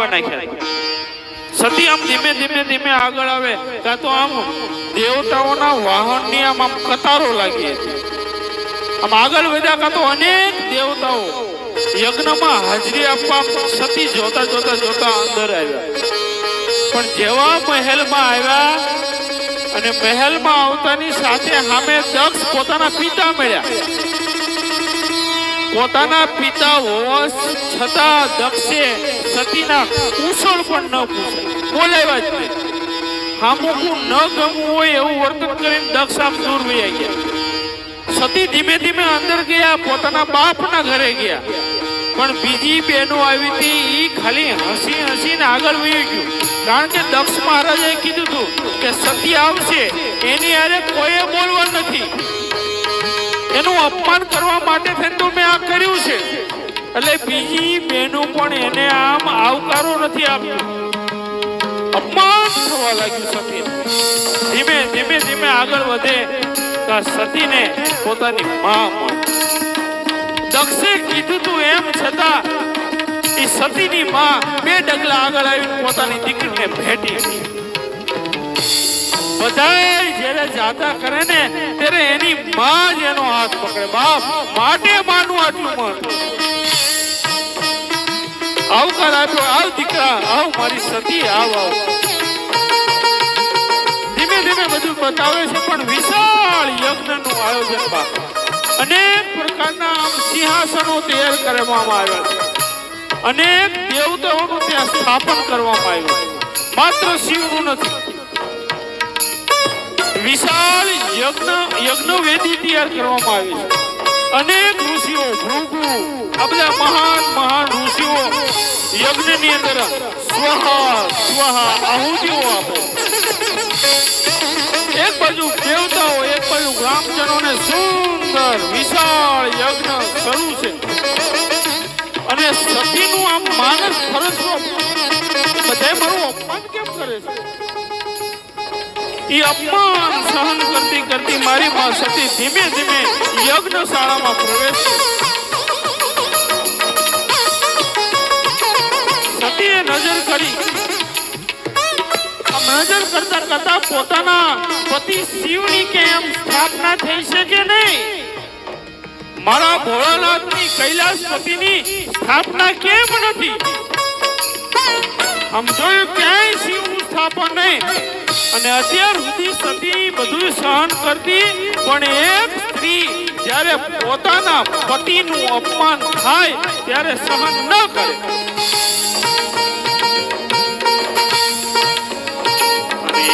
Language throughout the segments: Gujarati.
માંડવા નાખ્યા. સતી આમ ધીમે ધીમે ધીમે આગળ આવે કાં તો આમ દેવતાઓના વાહનની આમ કતારો લાગી હતી. આમ આગળ વધ્યા કાં તો અનેક દેવતાઓ યજ્ઞમાં હાજરી આપવા સતી જોતા જોતા જોતા અંદર આવ્યા. પણ જેવા મહેલમાં આવ્યા અને મહેલમાં આવતાની સાથે સામે દક્ષ પોતાના પિતા મળ્યા. પોતાના પિતા હોવા છતાં દક્ષે સતીના કુશળ પણ ન પૂછે, બોલાવ્યા જ નહીં. હામુકું ન ગમવું હોય એવું વર્તન કરીને દક્ષ આમ દૂર વહી ગયા. સતી ધીમે ધીમે અંદર ગયા, પોતાના બાપના ઘરે ગયા. પણ બીજી બહેનો આવી હતી, ઈ ખાલી હસી હસીને આગળ વહી ગયું. કારણ કે દક્ષ મહારાજે કીધું હતું કે સતી આવશે એની હારે કોઈએ બોલવા નથી, એનું અપમાન કરવા માટે થઈને તો મેં આ કર્યું છે. એટલે બીજી બહેનો પણ એને આમ આવકારો નથી આપ્યો, અપમાન થવા લાગ્યું સતી. ધીમે ધીમે ધીમે આગળ વધે તો સતીને પોતાની માં દક્ષે કીધું તું એમ છતાં એ સતીની માં બે ડગલા આગળ આવીને પોતાની દીકરીને ભેટી. બધાય જ્યારે જાતા કરે ને ત્યારે એની માં જ એનો હાથ પકડે. બાપ માટે માનું આટલું મહત્વ. આવકાર આપ્યો, આવ દીકરા, આવ મારી સતી, આવ આવ. ધીમે ધીમે બધું બતાવે છે. પણ વિશાળ યજ્ઞનું આયોજન બાપ અનેક પ્રકારના સિંહાસનો તૈયાર કરવામાં આવ્યા છે. અનેક દેવતાઓનું ત્યાં સ્થાપન કરવામાં આવ્યું. માત્ર શિવનું નથી, વિશાળ યજ્ઞ વેદી તૈયાર કરવામાં આવી છે. અનેક ઋષિઓ, ભૃગુ, આ બધા મહાન મહાન ઋષિઓ યજ્ઞની અંદર સ્વહા સ્વહા આહુતિઓ આપે. એક બાજુ દેવતાઓ, એક બાજુ ગ્રામજનોને સુંદર વિશાળ યજ્ઞ શરૂ છે. અને સતીનું આમ માનસ ફરજો બધે મારું અપમાન કેમ કરે છે? એ અપમાન સહન કરતી કરતી મારી માં સતી ધીમે ધીમે યજ્ઞશાળામાં પ્રવેશ. સતીએ નજર કરી. નજર કરતા કરતા પોતાના પતિ શિવની કેમ સ્થાપના થઈ શકે નહીં? મારા ભોળાનાથની કૈલાસપતિની સ્થાપના કેમ નથી? આમ જોયું ક્યાંય શિવનું સ્થાપન નહીં. અને અત્યાર સુધી સતી બધું સહન કરતી, પણ એક સ્ત્રી જ્યારે પોતાના પતિનું અપમાન થાય ત્યારે સહન ન કરે.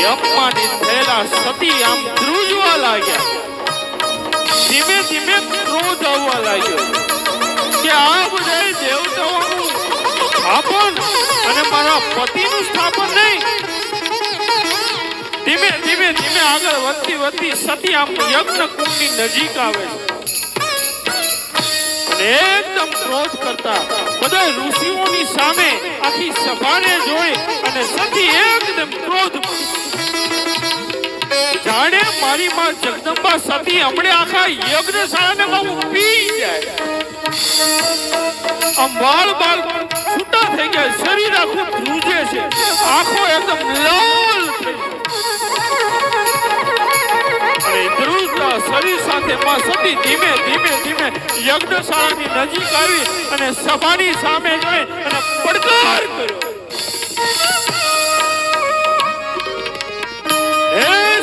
અપમાનિત થયેલા સતી આમ ધ્રુજવા લાગ્યા. ધીમે ધીમે ક્રોધ આવવા લાગ્યો કે આ બધા દેવતાઓનું સ્થાપન અને મારા પતિનું સ્થાપન નહીં. ધીમે ધીમે ધીમે આગળ વધતી વધતી સતી આમ યજ્ઞ કુંડની નજીક આવે છે. એકદમ ક્રોધ કરતા બધા ઋષિઓની સામે આખી સભાને જોઈ અને સતી એકદમ ક્રોધ. જાણે મારી માં જગદંબા સતી હમણે આખા યજ્ઞશાળાને પી જાય. આમ વાળ બાળ છૂટા થઈ ગયા, શરીર આખું ધ્રુજે છે, આંખો એકદમ લાલ અને ધ્રુજતા શરીર સાથે માં સતી ધીમે ધીમે ધીમે યજ્ઞશાળાની નજીક આવી અને સભાની સામે જોઈ અને પડકાર કર્યો.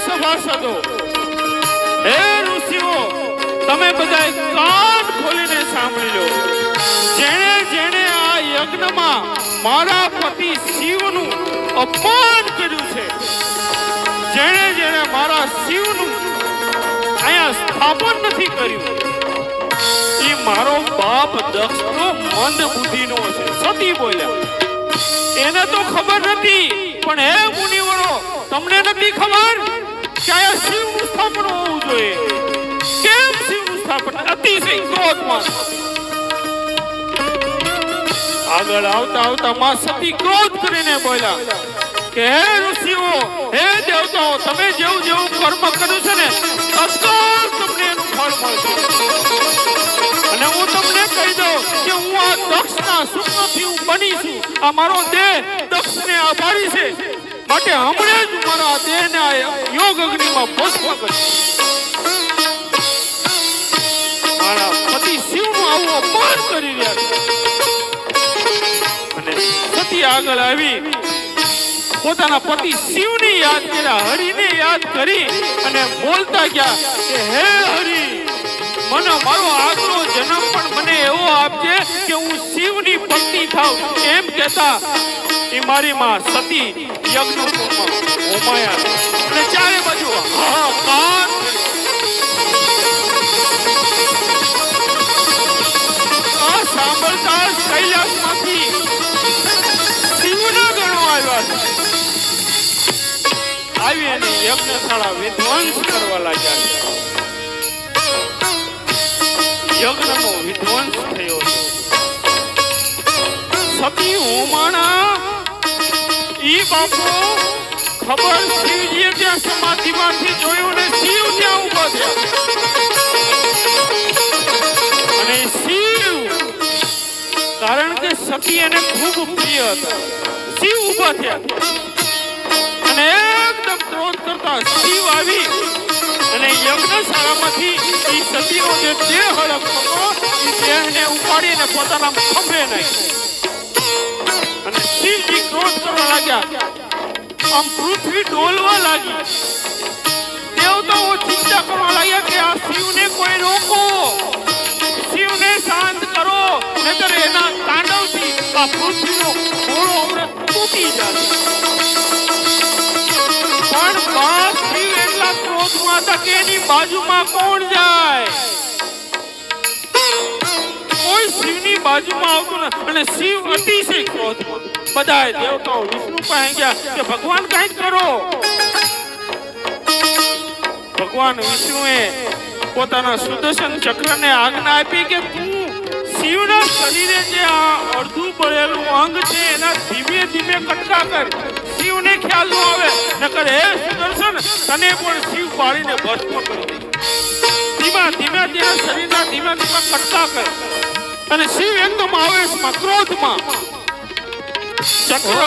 સભાસદો, હે ઋષિઓ, તમે બધા કાન ખોલીને સાંભળી લો. જેણે જેણે આ યજ્ઞમાં મારા પતિ શિવનું અપમાન કર્યું છે, જેણે જેણે મારા શિવનું અહીંયા સ્થાપન નથી કર્યું, એ મારો બાપ દક્ષ તો મંદ બુદ્ધિનો છે. સતી બોલ્યા. એને તો ખબર નથી, પણ હે મુનિવરો, તમને નથી ખબર કે આ શિવનું સ્થાપન હોવું જોઈએ? કેમ શિવનું સ્થાપન? અતિશય ક્રોધમાં આગળ આવતા આવતા માં સતી ક્રોધ કરીને બોલ્યા કે હે ઋષિઓ, હે દેવતાઓ, તમે જેવું જેવું કર્મ કર્યું છે ને તત્કાળ તમને એનું ફળ મળશે. અને હું તમને કહી દઉં કે હું આ દક્ષના સુખથી હું બની છું. આ મારો દેહ દક્ષને આભારી છે, માટે હમણાં જ મારા દેહને આ યોગ અગ્નિમાં ભસ્મ કરીશ. મારા પતિ શિવનું આવું અપમાન કરી રહ્યા છે. અને સતી આગળ આવી પોતાના પતિ શિવને યાદ કર્યા, હરિને યાદ કરી અને બોલતા ગયા કે હે હરિ, મને મારો આગલો જન્મ પણ મને એવો આપજે કે હું શિવની પત્ની થાઉં. એમ કહેતા એ મારી માં સતી યજ્ઞકુંડમાં હોમાયા અને ચારે બાજુ હાહાકાર. આ સાંભળતા કૈલાસમાંથી શિવના ગણો આવ્યા છે. આવી અને યજ્ઞશાળા વિધ્વંસ કરવા લાગ્યા. યજ્ઞનો વિધ્વંસ થયો. સતી હોમાણા ઈ બાપુ ખબર શિવજીએ ત્યાં સમાધિમાંથી જોયું ને શિવ ત્યાં ઉભા થયા. અને શિવ, કારણ કે સતી એને ખૂબ પ્રિય હતા, શિવ ઉભા થયા અને એકદમ ક્રોધ કરતા શિવ આવી અને યજ્ઞશાળામાંથી ઈ સતીનો જે દેહ હડકતો ઈ દેહને ઉપાડીને પોતાના ખંભે નાખ્યો. અને શિવજી ક્રોધ કરવા લાગ્યા. આમ પૃથ્વી ડોલવા લાગી. દેવતાઓ ચિંતા કરવા લાગ્યા કે આ શિવને કોઈ રોકો, શિવને શાંત કરો, નહીતર એના તાંડવથી આ પૃથ્વીનો ઘોડો હમણાં તૂટી જશે. પણ બાપ શિવ એટલા ક્રોધમાં હતા કે એની બાજુમાં કોણ જાય, કોઈ શિવની બાજુમાં આવતું નથી. અને શિવ અતિશય ક્રોધમાં. બધા દેવતાઓ વિષ્ણુ પાસે ગયા કે ભગવાન કંઈક કરો. ભગવાન વિષ્ણુએ પોતાના સુદર્શન ચક્રને આજ્ઞા આપી કે તું શિવના શરીરે જે આ અડધું બળેલું અંગ છે એના ધીમે ધીમે કટકા કર. શિવને ખ્યાલ ન આવે, નકર હે સુદર્શન તને પણ શિવ પાડીને ભસ્મ કરી દે. ધીમા ધીમે તેના શરીરના ધીમે ધીમે કટકા કર. અને શિવ એકદમ આવેશમાં ક્રોધમાં ચક્ર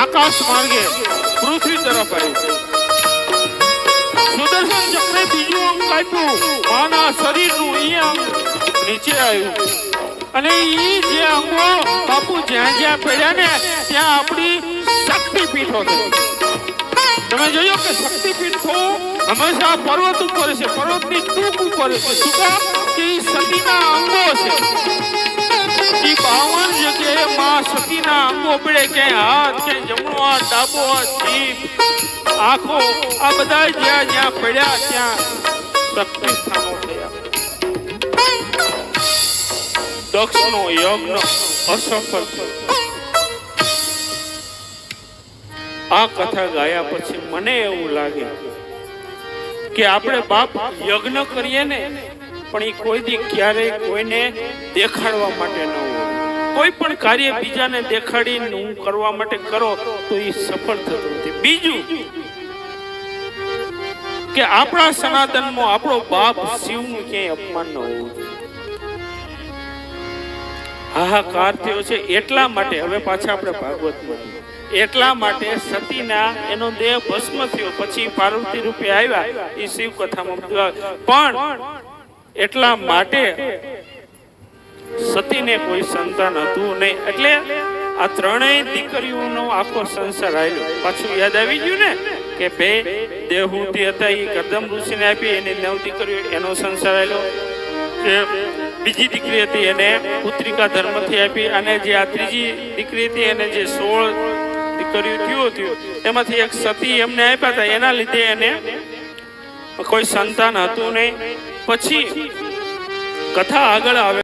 આકાશ માર્ગે પૃથ્વી તરફ આવ્યું. સુદર્શન ચક્રે બીજું અંગ કાપ્યું, માના શરીરનું ઈ અંગ નીચે આવ્યું. અને ઈ જે અંગો બાપુ જ્યાં જ્યાં પડ્યા ને ત્યાં આપણી શક્તિપીઠો થઈ. તમે જોયું કે શક્તિપીઠો હંમેશા પર્વત ઉપર છે, પર્વતની ટૂંક ઉપર છે. શું કામ કે ઈ સતીના અંગો છે. ઈ 52 જગ્યાએ માં સતીના અંગો પડે, ક્યાંય હાથ, ક્યાંય જમણો હાથ, ડાબો હાથ, જીભ, આંખો, આ બધા જ્યાં જ્યાં પડ્યા ત્યાં શક્તિ સ્થાનો થયા. દક્ષનો યજ્ઞ અસફળ થયો. આ કથા ગાયા પછી મને એવું લાગે કે આપણે બાપ યજ્ઞ કરીએ ને પણ એ કોઈ દી ક્યારેય કોઈને દેખાડવા માટે ન હોય. કોઈ પણ કાર્ય બીજાને દેખાડીને હું કરવા માટે કરો તો એ સફળ થતું નથી. બીજું કે આપણા સનાતનમાં આપણો બાપ શિવનું ક્યાંય અપમાન ન હોવું. હાહાકાર થયો છે એટલા માટે, હવે પાછા આપણે ભાગવતમાં, એટલા માટે સતીના એનો દેહ ભસ્મ થયો, પછી પાર્વતી રૂપે આવ્યા એ શિવ કથામાં. પણ એટલા માટે સતીને કોઈ સંતાન હતું નહીં, એટલે આ ત્રણેય દીકરીઓનો આખો સંસાર આવ્યો. પાછું યાદ આવી ગયું ને કે બે દેવહૂતિ હતા એ કદમ ઋષિને આપી, એની 9 દીકરીઓ, એનો સંસાર આવ્યો. બીજી દીકરી હતી એને પુત્રિકા ધર્મથી આપી, અને જે આ ત્રીજી દીકરી હતી એને જે 16 દીકરીઓ થયું એમાંથી એક સતી એમને આપ્યા હતા, એના લીધે એને કોઈ સંતાન હતું નહીં. પછી કથા આગળ આવે.